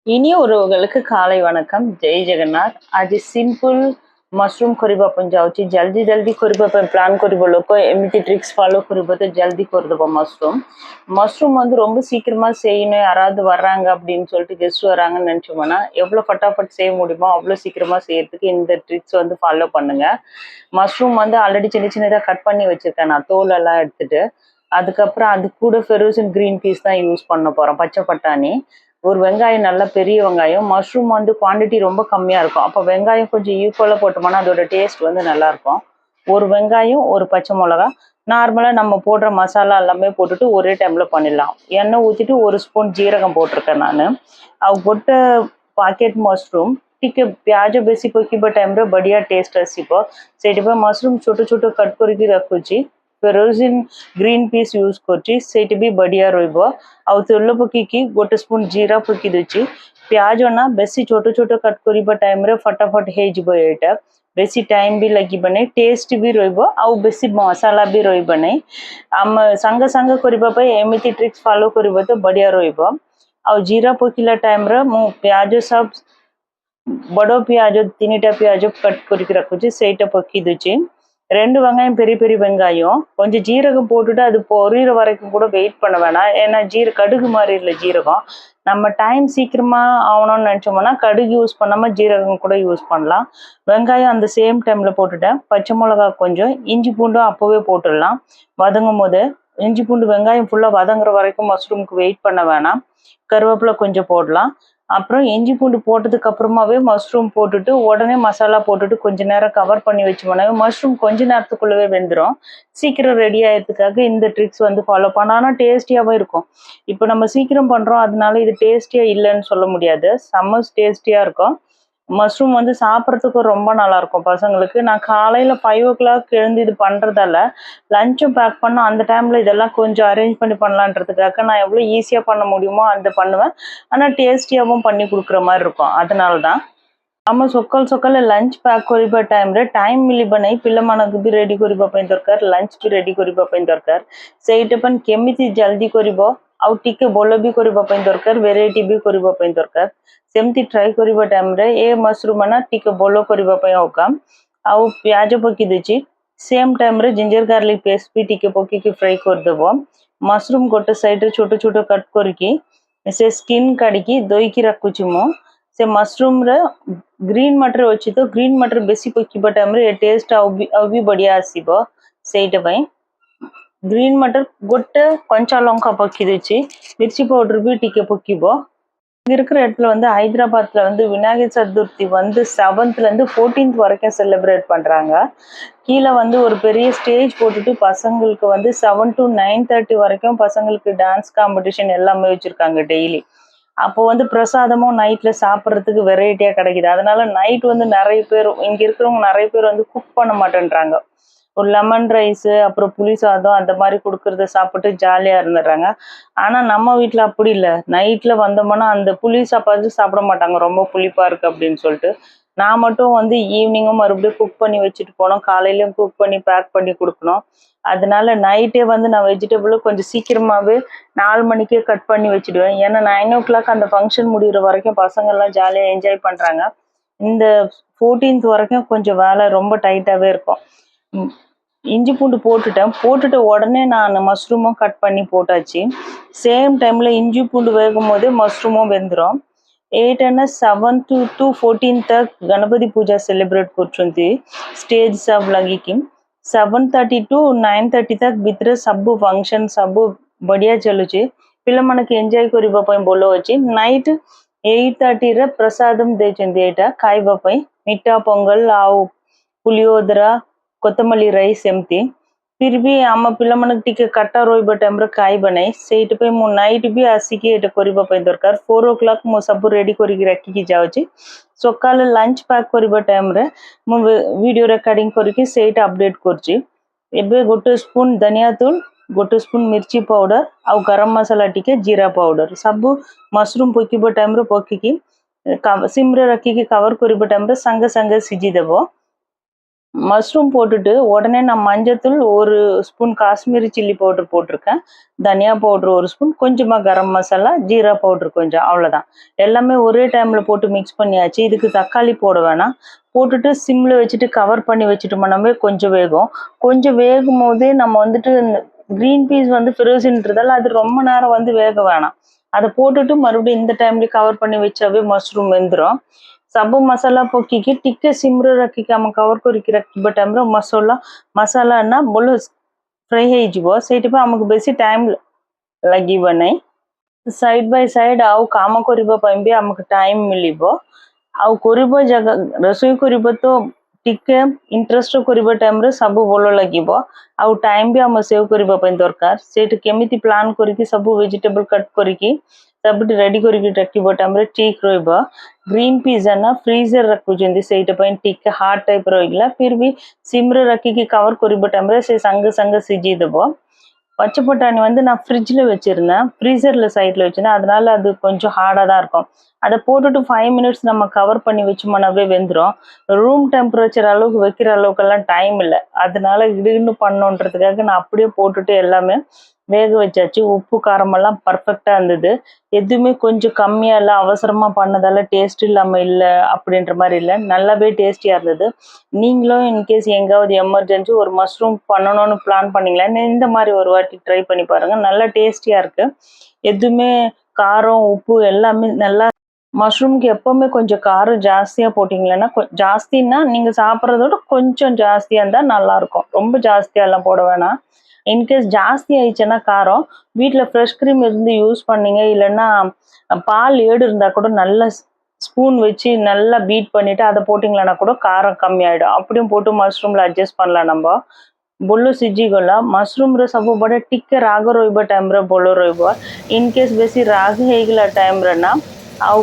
இனிய உறவுகளுக்கு காலை வணக்கம். ஜெய் ଜଗନ୍ନାଥ। ଆଜି ସିମ୍ପଲ ମସରୁମ କରିବା ପାଇଁ ଯାଉଛି। ଜଲ୍ଦି ଜଲ୍ଦି କରିବା ପାଇଁ ପ୍ଲାନ୍ କରିବ ଲୋକ ଏମିତି ட்ரிக்ஸ் ஃபாலோ କରିବ ତ ஜல்தி କରିଦେବ மஷ்ரூம் வந்து ரொம்ப சீக்கிரமா செய்யணும். யாராவது வர்றாங்க அப்படின்னு சொல்லிட்டு கெஸ்ட் வராங்கன்னு நினைச்சோம்னா எவ்வளோ ஃபட்டாஃபட் செய்ய முடியுமோ அவ்வளோ சீக்கிரமா செய்யறதுக்கு இந்த ட்ரிக்ஸ் வந்து ஃபாலோ பண்ணுங்க. மஷ்ரூம் வந்து ஆல்ரெடி சின்ன சின்னதாக கட் பண்ணி வச்சிருக்கேன் நான், தோல் எல்லாம் எடுத்துட்டு. அதுக்கப்புறம் அது கூட ஃபெரோசன் கிரீன் பீஸ் தான் யூஸ் பண்ண போறோம், பச்சை பட்டாணி. ஒரு வெங்காயம், நல்ல பெரிய வெங்காயம். மஷ்ரூம் வந்து குவான்டிட்டி ரொம்ப கம்மியாக இருக்கும், அப்போ வெங்காயம் கொஞ்சம் ஈக்குவலாக போட்டோம்னா அதோட டேஸ்ட் வந்து நல்லாயிருக்கும். ஒரு வெங்காயம், ஒரு பச்சை மிளகா, நார்மலாக நம்ம போடுற மசாலா எல்லாமே போட்டுட்டு ஒரே டைமில் பண்ணிடலாம். எண்ணெய் ஊற்றிட்டு ஒரு ஸ்பூன் ஜீரகம் போட்டிருக்கேன் நான். ଆଉ ଗୋଟେ ପ୍ୟାକେଟ୍ ମସରୁମ୍, ଟିକେ ପିଆଜ ବେଶୀ ପକେଇବା ଟାଇମ୍ରେ ବଢ଼ିଆ ଟେଷ୍ଟ ଆସିବ। ସେଇଥିପାଇଁ ମସରୁମ୍ ଛୋଟ ଛୋଟ କଟ୍ କରିକି ରଖୁଛି। ଫେରୋଜିନ୍ ଗ୍ରୀନ୍ ପିସ୍ ୟୁଜ୍ କରୁଛି, ସେଇଠି ବି ବଢ଼ିଆ ରହିବ। ଆଉ ତେଲ ପକେଇକି ଗୋଟେ ସ୍ପୁନ୍ ଜିରା ପକେଇ ଦେଉଛି। ପିଆଜ ନା ବେଶୀ ଛୋଟ ଛୋଟ କଟ୍ କରିବା ଟାଇମ୍ରେ ଫଟାଫଟ ହେଇଯିବ ଏଇଟା, ବେଶୀ ଟାଇମ୍ ବି ଲାଗିବ ନାହିଁ, ଟେଷ୍ଟ ବି ରହିବ, ଆଉ ବେଶୀ ମସଲା ବି ରହିବ ନାହିଁ। ଆମେ ସାଙ୍ଗେ ସାଙ୍ଗେ କରିବା ପାଇଁ ଏମିତି ଟ୍ରିକ୍ସ ଫଲୋ କରିବ ତ ବଢ଼ିଆ ରହିବ। ଆଉ ଜିରା ପକେଇଲା ଟାଇମ୍ରେ ମୁଁ ପିଆଜ ସବୁ ବଡ଼ ପିଆଜ 3ଟା ପିଆଜ கட் କରିକି ரக்குச்சு, ସେଇଟା பக்கி வச்சு 2 வெங்காயம், பெரிய பெரிய வெங்காயம். கொஞ்சம் ஜீரகம் போட்டுட்டு அது பொரியிற வரைக்கும் கூட வெயிட் பண்ண வேணாம், ஏன்னா கடுகு மாதிரி இல்லை ஜீரகம். நம்ம டைம் சீக்கிரமா ஆகணும்னு நினச்சோம்னா கடுகு யூஸ் பண்ணாமல் ஜீரகம் கூட யூஸ் பண்ணலாம். வெங்காயம் அந்த சேம் டைமில் போட்டுட்டேன். பச்சை மிளகா கொஞ்சம், இஞ்சி பூண்டும் அப்போவே போட்டுடலாம். வதங்கும் போது இஞ்சி பூண்டு வெங்காயம் ஃபுல்லாக வதங்குற வரைக்கும் மஷ்ரூமுக்கு வெயிட் பண்ண வேணாம். கருவேப்பிலை கொஞ்சம் போடலாம். அப்புறம் இஞ்சி பூண்டு போட்டதுக்கு அப்புறமாவே மஷ்ரூம் போட்டுட்டு உடனே மசாலா போட்டுட்டு கொஞ்ச நேரம் கவர் பண்ணி வச்சோம்னா மஷ்ரூம் கொஞ்ச நேரத்துக்குள்ளவே வெந்துடும். சீக்கிரம் ரெடி ஆகிறதுக்காக இந்த ட்ரிக்ஸ் வந்து ஃபாலோ பண்ண, ஆனால் டேஸ்டியாகவும் இருக்கும். இப்போ நம்ம சீக்கிரம் பண்ணுறோம், அதனால இது டேஸ்டியாக இல்லைன்னு சொல்ல முடியாது, செம்ம டேஸ்டியாக இருக்கும். மஷ்ரூம் வந்து சாப்பிட்றதுக்கு ரொம்ப நல்லாயிருக்கும் பசங்களுக்கு. நான் காலையில் 5 o'clock எழுந்து இது பண்ணுறதால லஞ்சும் பேக் பண்ணோம். அந்த டைமில் இதெல்லாம் கொஞ்சம் அரேஞ்ச் பண்ணி பண்ணலான்றதுக்காக நான் எவ்வளோ ஈஸியாக பண்ண முடியுமோ அந்த பண்ணுவேன், ஆனால் டேஸ்டியாகவும் பண்ணி கொடுக்குற மாதிரி இருக்கும். அதனால தான் ଆମ ସକାଳୁ ସକାଳେ ଲଞ୍ଚ ପ୍ୟାକ୍ କରିବା ଟାଇମ୍ରେ ଟାଇମ୍ ମିଳିବ ନାହିଁ। ପିଲାମାନଙ୍କୁ ବି ରେଡ଼ି କରିବା ପାଇଁ ଦରକାର, ଲଞ୍ଚ ବି ରେଡ଼ି କରିବା ପାଇଁ ଦରକାର। ସେଇଟା ପାଇଁ କେମିତି ଜଲ୍ଦି କରିବ ଆଉ ଟିକେ ଭଲ ବି କରିବା ପାଇଁ ଦରକାର, ଭେରାଇଟି ବି କରିବା ପାଇଁ ଦରକାର। ସେମିତି ଟ୍ରାଏ କରିବା ଟାଇମ୍ରେ ଏ ମସରୁମ୍ ନା ଟିକେ ଭଲ କରିବା ପାଇଁ ହକା। ଆଉ ପିଆଜ ପକେଇ ଦେଉଛି, ସେମ୍ ଟାଇମ୍ରେ ଜିଞ୍ଜର ଗାର୍ଲିକ ପେଷ୍ଟ ବି ଟିକେ ପକେଇକି ଫ୍ରାଏ କରିଦେବ। ମସରୁମ୍ ଗୋଟେ ସାଇଡ଼୍ରେ ଛୋଟ ଛୋଟ କଟ୍ କରିକି ସେ ସ୍କିନ୍ କାଢ଼ିକି ଧୋଇକି ରଖୁଛି ମୁଁ। ସେ ମସରୁମ୍ରେ ଗ୍ରୀନ୍ ମଟର ଅଛି ତ ଗ୍ରୀନ୍ ମଟର ବେଶୀ ପକେଇବା ଟାଇମ୍ରେ ଏ ଟେଷ୍ଟ ଆଉ ବି ବଢ଼ିଆ ଆସିବ। ସେଇଟା ପାଇଁ ଗ୍ରୀନ୍ மட்டர் ଗୋଟେ கஞ்சா லங்கா பக்கி வச்சு, மிர்ச்சி பவுடர் भी ଟିକେ பக்கிப்போ। இங்கே இருக்கிற இடத்துல வந்து ஹைதராபாத்தில் வந்து விநாயகர் சதுர்த்தி வந்து 7th to 14th வரைக்கும் செலிப்ரேட் பண்ணுறாங்க. கீழே வந்து ஒரு பெரிய ஸ்டேஜ் போட்டுட்டு பசங்களுக்கு வந்து 7 to 9:30 வரைக்கும் பசங்களுக்கு டான்ஸ் காம்படிஷன் எல்லாமே வச்சுருக்காங்க டெய்லி. அப்போ வந்து பிரசாதமும் நைட்டில் சாப்பிட்றதுக்கு வெரைட்டியாக கிடைக்குது. அதனால நைட் வந்து நிறைய பேர் இங்கே இருக்கிறவங்க நிறைய பேர் வந்து குக் பண்ண மாட்டேன்றாங்க. ஒரு லெமன் ரைஸு, அப்புறம் புளி சாதம் அந்த மாதிரி கொடுக்குறத சாப்பிட்டு ஜாலியாக இருந்துடுறாங்க. ஆனால் நம்ம வீட்டில் அப்படி இல்லை, நைட்டில் வந்தோம்னா அந்த புளி சாப்பாடு சாப்பிட மாட்டாங்க, ரொம்ப புளிப்பாக இருக்குது அப்படின்னு சொல்லிட்டு. நான் மட்டும் வந்து ஈவினிங்கும் மறுபடியும் குக் பண்ணி வச்சுட்டு போனோம், காலையிலையும் குக் பண்ணி பேக் பண்ணி கொடுக்கணும். அதனால நைட்டே வந்து நான் வெஜிடபிளும் கொஞ்சம் சீக்கிரமாகவே 4 மணிக்கே கட் பண்ணி வச்சுடுவேன். ஏன்னா 9 o'clock அந்த ஃபங்க்ஷன் முடிகிற வரைக்கும் பசங்கள்லாம் ஜாலியாக என்ஜாய் பண்ணுறாங்க. இந்த 14th வரைக்கும் கொஞ்சம் வேலை ரொம்ப டைட்டாகவே இருக்கும். இஞ்சி பூண்டு போட்டுட்டு உடனே நான் மஷ்ரூமும் கட் பண்ணி போட்டாச்சு. சேம் டைமில் இஞ்சி பூண்டு வேகும் போதே மஷ்ரூமும் வெந்துடும்। 8 and 7th to 14th तक गणपति पूजा सेलिब्रेट କରୁଛନ୍ତି स्टेज सब लगिकी। 7:30 to 9:30 तक ଭିତରେ ସବୁ ଫଙ୍କସନ୍ ସବୁ ବଢ଼ିଆ ଚାଲୁଛି, ପିଲାମାନଙ୍କୁ ଏନ୍ଜୟ କରିବା ପାଇଁ ଭଲ ଅଛି। ନାଇଟ୍ 8:30ରେ ପ୍ରସାଦମ ଦେଇଛନ୍ତି ଏଇଟା ଖାଇବା ପାଇଁ, ମିଠା ପୋଙ୍ଗଲ ଆଉ ପୁଲିଓଦରା, கொத்தமல்லி ரைஸ் ଏମିତି। फिर भी ଆମ ପିଲାମାନଙ୍କୁ ଟିକେ କାଟା ରହିବା ଟାଇମ୍ରେ ଖାଇବା ନାହିଁ, ସେଇଥିପାଇଁ ମୁଁ ନାଇଟ୍ ବି ଆସିକି ଏଇଟା କରିବା ପାଇଁ ଦରକାର। 4 o'clock ମୁଁ ସବୁ ରେଡ଼ି କରିକି ରଖିକି ଯାଉଛି। ସକାଳେ ଲଞ୍ଚ ପ୍ୟାକ୍ କରିବା ଟାଇମ୍ରେ ମୁଁ ଭିଡ଼ିଓ ରେକର୍ଡ଼ିଂ କରିକି ସେଇଟା ଅପଡେଟ୍ କରୁଛି। ଏବେ 1 ସ୍ପୁନ୍ ଧନିଆ ତୂଳ, 1 ସ୍ପୁନ୍ ମିର୍ଚି ପାଉଡ଼ର ଆଉ ଗରମ ମସଲା ଟିକେ, ଜିରା ପାଉଡ଼ର ସବୁ ମସରୁମ୍ ପକେଇବା ଟାଇମ୍ରେ ପକେଇକି ସିମ୍ରେ ରଖିକି କଭର୍ କରିବା ଟାଇମ୍ରେ ସାଙ୍ଗେ ସାଙ୍ଗେ ସିଝିଦେବ। மஷ்ரூம் போட்டுட்டு உடனே நான் மஞ்சத்தூள் 1 ஸ்பூன் காஷ்மீரி சில்லி பவுடர் போட்டிருக்கேன். தனியா பவுடர் 1 ஸ்பூன், கொஞ்சமா கரம் மசாலா, ஜீரா பவுடர் கொஞ்சம், அவ்வளோதான். எல்லாமே ஒரே டைம்ல போட்டு மிக்ஸ் பண்ணியாச்சு. இதுக்கு தக்காளி போட வேணாம். போட்டுட்டு சிம்ல வச்சுட்டு கவர் பண்ணி வச்சுட்டோம்னாவே கொஞ்சம் வேகும். கொஞ்சம் வேகும் போதே நம்ம வந்துட்டு இந்த கிரீன் பீஸ் வந்து ஃப்ரோசன்றதால அது ரொம்ப நேரம் வந்து வேக வேணாம். அதை போட்டுட்டு மறுபடியும் இந்த டைம்லயே கவர் பண்ணி வச்சாவே மஷ்ரூம் வெந்துடும். ସବୁ ମସଲା ପକେଇକି ଟିକେ ସିମ୍ରେ ରଖିକି ଆମ କଭର କରିକି ରଖିବା ଟାଇମ୍ରେ ମସଲା ନା ଭଲ ଫ୍ରାଏ ହେଇଯିବ। ସେଇଥିପାଇଁ ଆମକୁ ବେଶୀ ଟାଇମ୍ ଲାଗିବ ନାହିଁ। ସାଇଡ୍ ବାଇ ସାଇଡ୍ ଆଉ କାମ କରିବା ପାଇଁ ବି ଆମକୁ ଟାଇମ୍ ମିଳିବ। ଆଉ କରିବ ଜାଗା ରୋଷେଇ କରିବ ତ ଟିକେ ଇଣ୍ଟରେଷ୍ଟ କରିବା ଟାଇମ୍ରେ ସବୁ ଭଲ ଲାଗିବ। ଆଉ ଟାଇମ୍ ବି ଆମ ସେଭ୍ କରିବା ପାଇଁ ଦରକାର। ସେଇଠି କେମିତି ପ୍ଲାନ୍ କରିକି ସବୁ ଭେଜିଟେବଲ୍ କଟ୍ କରିକି ସବୁଠି ରେଡି କରିକି ରଖିବ ଟାଇମ୍ରେ ଠିକ୍ ରହିବ। ଗ୍ରୀନ୍ ପିଜ୍ଜା ନା ଫ୍ରିଜରେ ରଖୁଛନ୍ତି, ସେଇଟା ପାଇଁ ଟିକେ ହାର୍ଡ ଟାଇପ୍ ରହିଲା, ଫିର୍ ବି ସିମ୍ରେ ରଖିକି கவர் କରିବ டைம்ல ସେ சாங்க சாங்க சிஜிதபோ। பச்சை பட்டாணி வந்து நான் ஃப்ரிட்ஜில் வச்சுருந்தேன், ஃப்ரீசரில் சைடில் வச்சுருந்தேன், அதனால அது கொஞ்சம் ஹார்டாக தான் இருக்கும். அதை போட்டுட்டு 5 மினிட்ஸ் நம்ம கவர் பண்ணி வச்சோம்னாவே வெந்துடும். ரூம் டெம்பரேச்சர் அளவுக்கு வைக்கிற அளவுக்கெல்லாம் டைம் இல்லை, அதனால இடுன்னு பண்ணோன்றதுக்காக நான் அப்படியே போட்டுட்டு எல்லாமே வேக வச்சாச்சு. உப்பு காரமெல்லாம் பர்ஃபெக்டாக இருந்தது. எதுவுமே கொஞ்சம் கம்மியாக இல்லை, அவசரமாக பண்ணதால டேஸ்ட் இல்லாமல் இல்லை அப்படின்ற மாதிரி இல்லை, நல்லாவே டேஸ்டியாக இருந்தது. நீங்களும் இன்கேஸ் எங்காவது எமர்ஜென்சி ஒரு மஷ்ரூம் பண்ணணும்னு பிளான் பண்ணீங்களா, இந்த மாதிரி ஒரு வாட்டி ட்ரை பண்ணி பாருங்கள், நல்லா டேஸ்டியாக இருக்குது. எதுவுமே காரம் உப்பு எல்லாமே நல்லா. மஷ்ரூம்க்கு எப்போவுமே கொஞ்சம் காரம் ஜாஸ்தியாக போட்டிங்களேன்னா, ஜாஸ்தின்னா நீங்கள் சாப்பிட்றதோட கொஞ்சம் ஜாஸ்தியாக இருந்தால் நல்லாயிருக்கும். ரொம்ப ஜாஸ்தியாகலாம் போட வேணாம். இன்கேஸ் ஜாஸ்தி ஆயிடுச்சுன்னா காரம், வீட்டில் ஃப்ரெஷ் க்ரீம் இருந்து யூஸ் பண்ணீங்க, இல்லைன்னா பால் ஏடு இருந்தால் கூட நல்லா ஸ்பூன் வச்சு நல்லா பீட் பண்ணிவிட்டு அதை போட்டிங்களன்னா கூட காரம் கம்மியாயிடும். அப்படியும் போட்டு மஷ்ரூமில் அட்ஜஸ்ட் பண்ணலாம் நம்ம। ବୋଲ ସିଝିଗଲା। ମସରୁମ୍ରେ ସବୁବେଳେ ଟିକେ ରାଗ ରହିବା ଟାଇମ୍ରେ ଭଲ ରହିବ। ଇନକେସ୍ ବେଶୀ ରାଗ ହେଇଗଲା ଟାଇମ୍ରେ ନା ଆଉ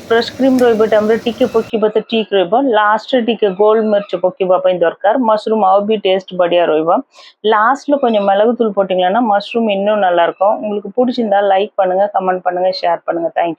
ଫ୍ରେଶ୍ କ୍ରିମ୍ ରହିବା ଟାଇମ୍ରେ ଟିକେ ପକେଇବା ତ ଠିକ୍ ରହିବ। ଲାଷ୍ଟରେ ଟିକେ ଗୋଲ மிர்ச் ପକେଇବା ପାଇଁ ଦରକାର, மஷ்ரூம் ଆଉ भी டேஸ்ட் बढ़िया ରହିବ। லாஸ்ட்டில் கொஞ்சம் மிளகுத்தூள் போட்டிங்கன்னா மஷ்ரூம் இன்னும் நல்லாயிருக்கும்। உங்களுக்கு பிடிச்சிருந்தா லைக் பண்ணுங்கள், கமெண்ட் பண்ணுங்கள், ஷேர் பண்ணுங்கள்। தேங்க்யூ।